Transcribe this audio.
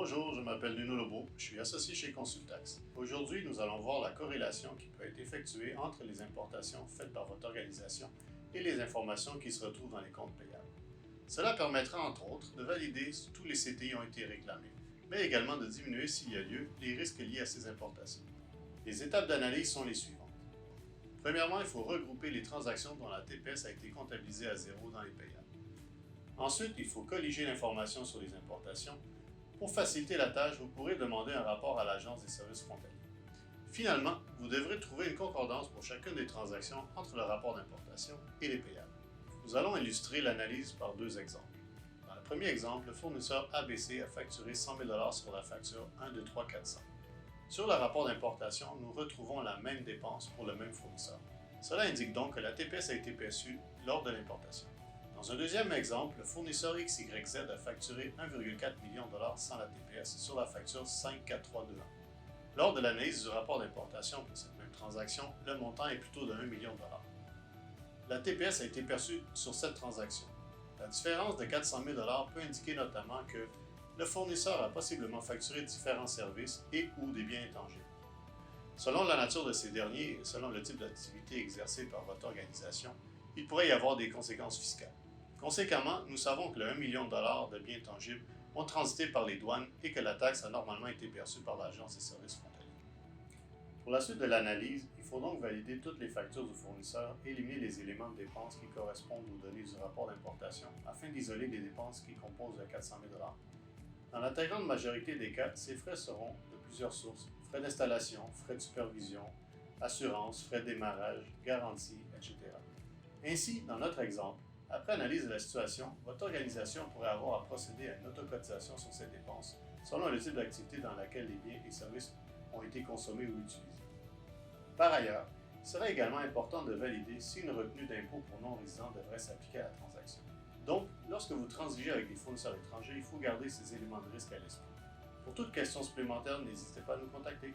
Bonjour, je m'appelle Nuno Lobo, je suis associé chez Consultax. Aujourd'hui, nous allons voir la corrélation qui peut être effectuée entre les importations faites par votre organisation et les informations qui se retrouvent dans les comptes payables. Cela permettra entre autres de valider si tous les CTI ont été réclamés, mais également de diminuer s'il y a lieu les risques liés à ces importations. Les étapes d'analyse sont les suivantes. Premièrement, il faut regrouper les transactions dont la TPS a été comptabilisée à zéro dans les payables. Ensuite, il faut colliger l'information sur les importations. Pour faciliter la tâche, vous pourrez demander un rapport à l'Agence des services frontaliers. Finalement, vous devrez trouver une concordance pour chacune des transactions entre le rapport d'importation et les payables. Nous allons illustrer l'analyse par deux exemples. Dans le premier exemple, le fournisseur ABC a facturé 100 000 sur la facture 123 400. Sur le rapport d'importation, nous retrouvons la même dépense pour le même fournisseur. Cela indique donc que la TPS a été perçue lors de l'importation. Dans un deuxième exemple, le fournisseur XYZ a facturé 1,4 million de dollars sans la TPS sur la facture 54321. Lors de l'analyse du rapport d'importation pour cette même transaction, le montant est plutôt de 1 million de dollars. La TPS a été perçue sur cette transaction. La différence de 400 000 dollars peut indiquer notamment que le fournisseur a possiblement facturé différents services et ou des biens intangibles. Selon la nature de ces derniers et selon le type d'activité exercée par votre organisation, il pourrait y avoir des conséquences fiscales. Conséquemment, nous savons que le 1 million de dollars de biens tangibles ont transité par les douanes et que la taxe a normalement été perçue par l'Agence des services frontaliers. Pour la suite de l'analyse, il faut donc valider toutes les factures du fournisseur et éliminer les éléments de dépenses qui correspondent aux données du rapport d'importation afin d'isoler les dépenses qui composent les 400 000 dollars. Dans la très grande majorité des cas, ces frais seront de plusieurs sources: frais d'installation, frais de supervision, assurance, frais de démarrage, garantie, etc. Ainsi, dans notre exemple, après analyse de la situation, votre organisation pourrait avoir à procéder à une autocotisation sur ces dépenses selon le type d'activité dans laquelle les biens et services ont été consommés ou utilisés. Par ailleurs, il serait également important de valider si une retenue d'impôt pour non-résidents devrait s'appliquer à la transaction. Donc, lorsque vous transigez avec des fournisseurs étrangers, il faut garder ces éléments de risque à l'esprit. Pour toute question supplémentaire, n'hésitez pas à nous contacter.